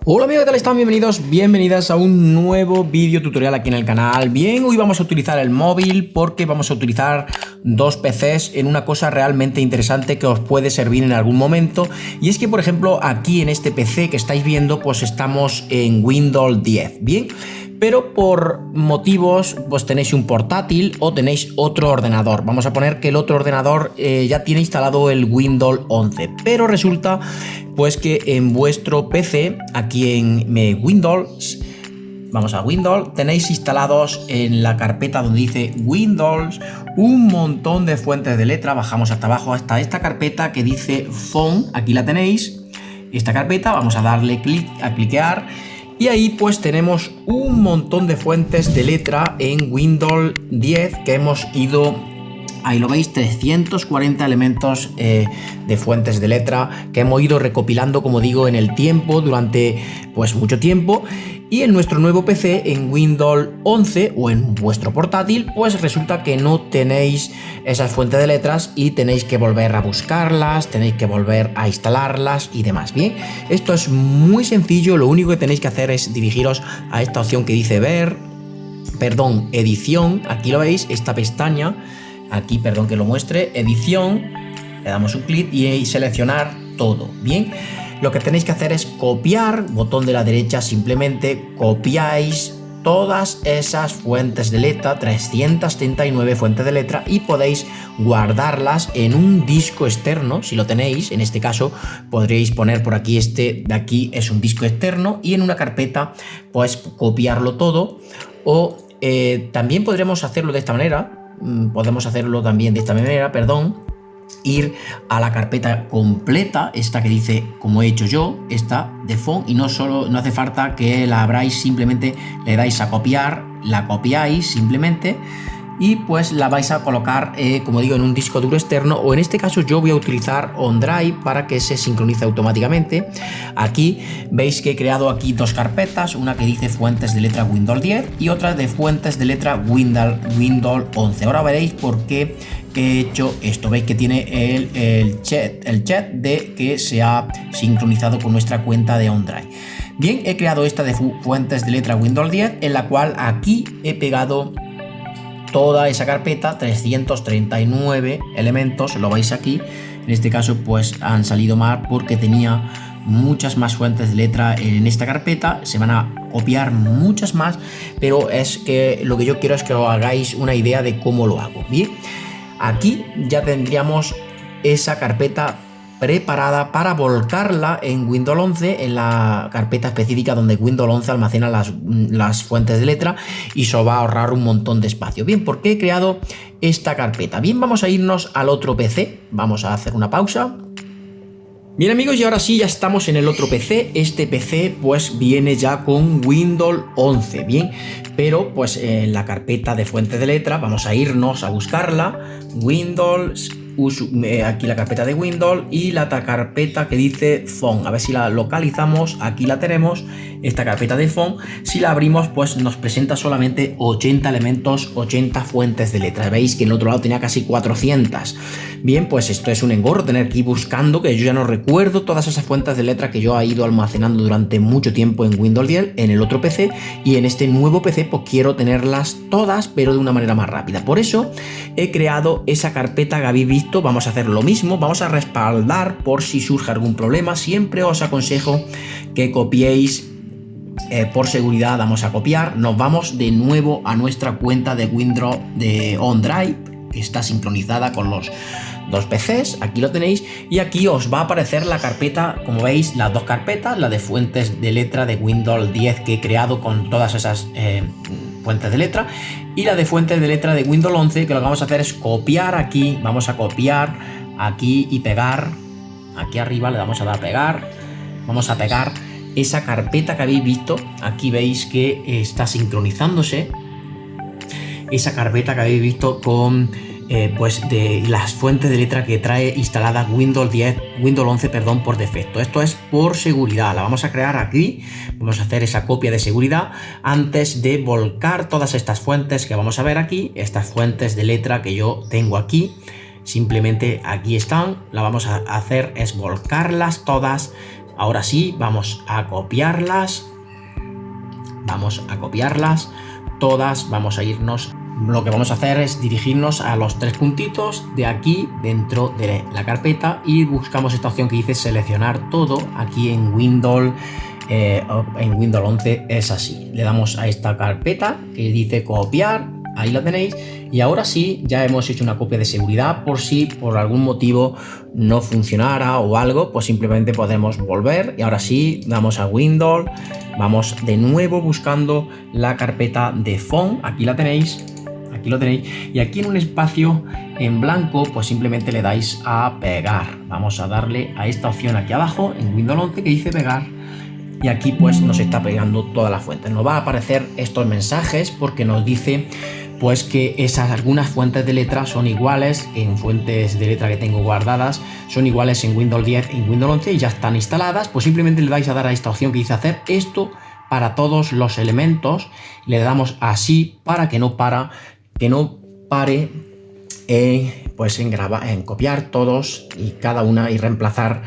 Hola amigos, ¿qué tal están? Bienvenidas a un nuevo vídeo tutorial aquí en el canal. Bien, hoy vamos a utilizar el móvil porque vamos a utilizar dos PCs en una cosa realmente interesante que os puede servir en algún momento. Y es que, por ejemplo, aquí en este PC que estáis viendo, pues estamos en Windows 10, ¿bien? Pero por motivos, pues tenéis un portátil o tenéis otro ordenador. Vamos a poner que el otro ordenador ya tiene instalado el Windows 11, pero resulta pues que en vuestro PC, aquí en Windows, vamos a Windows, tenéis instalados en la carpeta donde dice Windows un montón de fuentes de letra. Bajamos hasta abajo hasta esta carpeta que dice Phone, aquí la tenéis, esta carpeta, vamos a darle clic, a cliquear. Y ahí pues tenemos un montón de fuentes de letra en Windows 10 que hemos ido, ahí lo veis, 340 elementos de fuentes de letra que hemos ido recopilando, como digo, en el tiempo, durante pues mucho tiempo. Y en nuestro nuevo PC, en Windows 11 o en vuestro portátil, pues resulta que no tenéis esas fuentes de letras y tenéis que volver a buscarlas, tenéis que volver a instalarlas y demás. Bien, esto es muy sencillo, lo único que tenéis que hacer es dirigiros a esta opción que dice edición, aquí lo veis, esta pestaña, aquí, perdón que lo muestre, edición, le damos un clic y seleccionar todo. Bien, lo que tenéis que hacer es copiar, botón de la derecha, simplemente copiáis todas esas fuentes de letra, 339 fuentes de letra, y podéis guardarlas en un disco externo, si lo tenéis. En este caso podréis poner por aquí, este de aquí es un disco externo, y en una carpeta pues copiarlo todo. O también podremos hacerlo de esta manera, ir a la carpeta completa, esta que dice, como he hecho yo, esta de Phone, y no hace falta que la abráis, simplemente le dais a copiar, la copiáis simplemente y pues la vais a colocar, como digo, en un disco duro externo, o en este caso yo voy a utilizar OneDrive para que se sincronice automáticamente. Aquí veis que he creado aquí dos carpetas, una que dice fuentes de letra Windows 10 y otra de fuentes de letra Windows 11. Ahora veréis por qué he hecho esto. Veis que tiene el chat de que se ha sincronizado con nuestra cuenta de OneDrive. Bien, he creado esta de fuentes de letra Windows 10, en la cual aquí he pegado toda esa carpeta, 339 elementos, lo veis aquí. En este caso pues han salido mal porque tenía muchas más fuentes de letra en esta carpeta. Se van a copiar muchas más, pero es que lo que yo quiero es que os hagáis una idea de cómo lo hago. Bien, aquí ya tendríamos esa carpeta preparada para volcarla en Windows 11, en la carpeta específica donde Windows 11 almacena las fuentes de letra, y se va a ahorrar un montón de espacio. Bien, ¿por qué he creado esta carpeta? Bien, vamos a irnos al otro PC, vamos a hacer una pausa. Bien amigos, y ahora sí, ya estamos en el otro PC. Este PC pues viene ya con Windows 11, bien, pero pues en la carpeta de fuentes de letra vamos a irnos a buscarla, Windows, aquí la carpeta de Windows y la carpeta que dice Phone. A ver si la localizamos, aquí la tenemos, esta carpeta de Phone. Si la abrimos pues nos presenta solamente 80 elementos, 80 fuentes de letras. Veis que en el otro lado tenía casi 400. Bien, pues esto es un engorro tener que ir buscando, que yo ya no recuerdo todas esas fuentes de letra que yo he ido almacenando durante mucho tiempo en Windows 10 en el otro PC, y en este nuevo PC pues quiero tenerlas todas, pero de una manera más rápida. Por eso he creado esa carpeta que habéis visto. Vamos a hacer lo mismo, vamos a respaldar por si surge algún problema. Siempre os aconsejo que copiéis, por seguridad vamos a copiar. Nos vamos de nuevo a nuestra cuenta de Windows de OneDrive, que está sincronizada con los dos PCs, aquí lo tenéis, y aquí os va a aparecer la carpeta, como veis, las dos carpetas, la de fuentes de letra de Windows 10 que he creado con todas esas fuentes de letra, y la de fuentes de letra de Windows 11, que lo que vamos a hacer es copiar aquí, vamos a copiar aquí y pegar, aquí arriba le damos a dar a pegar, vamos a pegar esa carpeta que habéis visto, aquí veis que está sincronizándose, esa carpeta que habéis visto con pues de las fuentes de letra que trae instalada Windows 11, perdón, por defecto. Esto es por seguridad, la vamos a crear aquí, vamos a hacer esa copia de seguridad antes de volcar todas estas fuentes que vamos a ver aquí, estas fuentes de letra que yo tengo aquí. Simplemente aquí están, la vamos a hacer es volcarlas todas Ahora sí, vamos a copiarlas. Vamos a copiarlas todas. Vamos a irnos. Lo que vamos a hacer es dirigirnos a los 3 puntitos de aquí dentro de la carpeta y buscamos esta opción que dice seleccionar todo. Aquí en Windows 11 es así. Le damos a esta carpeta que dice copiar. Ahí la tenéis. Y ahora sí, ya hemos hecho una copia de seguridad por si por algún motivo no funcionara o algo, pues simplemente podemos volver. Y ahora sí, damos a Windows. Vamos de nuevo buscando la carpeta de phone. Aquí la tenéis. Aquí lo tenéis. Y aquí en un espacio en blanco, pues simplemente le dais a pegar. Vamos a darle a esta opción aquí abajo en Windows 11 que dice pegar. Y aquí pues nos está pegando todas las fuentes. Nos va a aparecer estos mensajes porque nos dice pues que algunas fuentes de letra son iguales en fuentes de letra que tengo guardadas, son iguales en Windows 10 y en Windows 11 y ya están instaladas. Pues simplemente le dais a dar a esta opción que dice hacer esto para todos los elementos. Le damos así para que no pare pues en copiar todos y cada una y reemplazar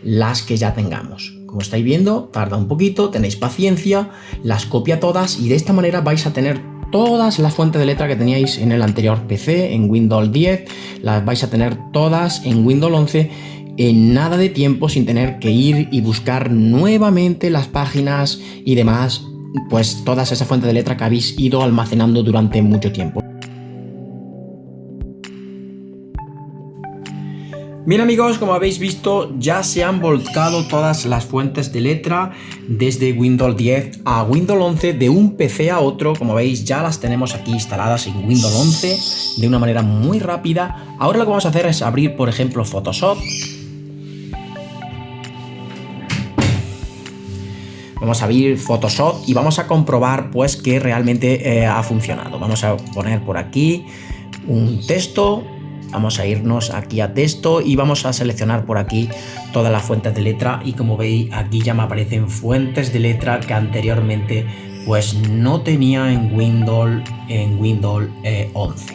las que ya tengamos. Como estáis viendo, tarda un poquito, tenéis paciencia, las copia todas y de esta manera vais a tener todas las fuentes de letra que teníais en el anterior PC, en Windows 10, las vais a tener todas en Windows 11 en nada de tiempo, sin tener que ir y buscar nuevamente las páginas y demás, pues todas esas fuentes de letra que habéis ido almacenando durante mucho tiempo. Bien amigos, como habéis visto, ya se han volcado todas las fuentes de letra desde Windows 10 a Windows 11 de un PC a otro. Como veis, ya las tenemos aquí instaladas en Windows 11 de una manera muy rápida. Ahora lo que vamos a hacer es abrir, por ejemplo, Photoshop. Vamos a abrir Photoshop y vamos a comprobar pues que realmente ha funcionado. Vamos a poner por aquí un texto. Vamos a irnos aquí a texto y vamos a seleccionar por aquí todas las fuentes de letra y como veis aquí ya me aparecen fuentes de letra que anteriormente pues no tenía en Windows 11.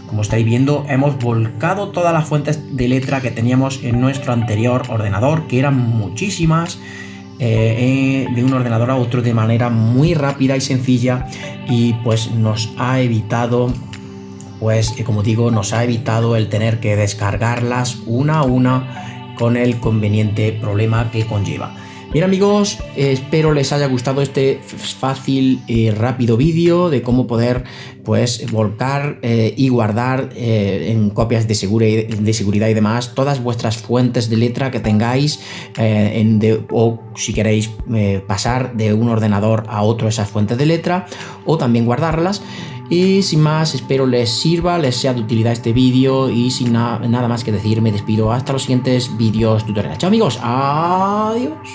Como estáis viendo, hemos volcado todas las fuentes de letra que teníamos en nuestro anterior ordenador, que eran muchísimas, de un ordenador a otro de manera muy rápida y sencilla, y pues nos ha evitado como digo, nos ha evitado el tener que descargarlas una a una con el conveniente problema que conlleva. Bien amigos, espero les haya gustado este fácil y rápido vídeo de cómo poder pues volcar y guardar en copias de seguridad y demás todas vuestras fuentes de letra que tengáis o si queréis pasar de un ordenador a otro esas fuentes de letra o también guardarlas. Y sin más, espero les sirva, les sea de utilidad este vídeo y sin nada más que decir, me despido hasta los siguientes vídeos tutoriales. Chao amigos, adiós.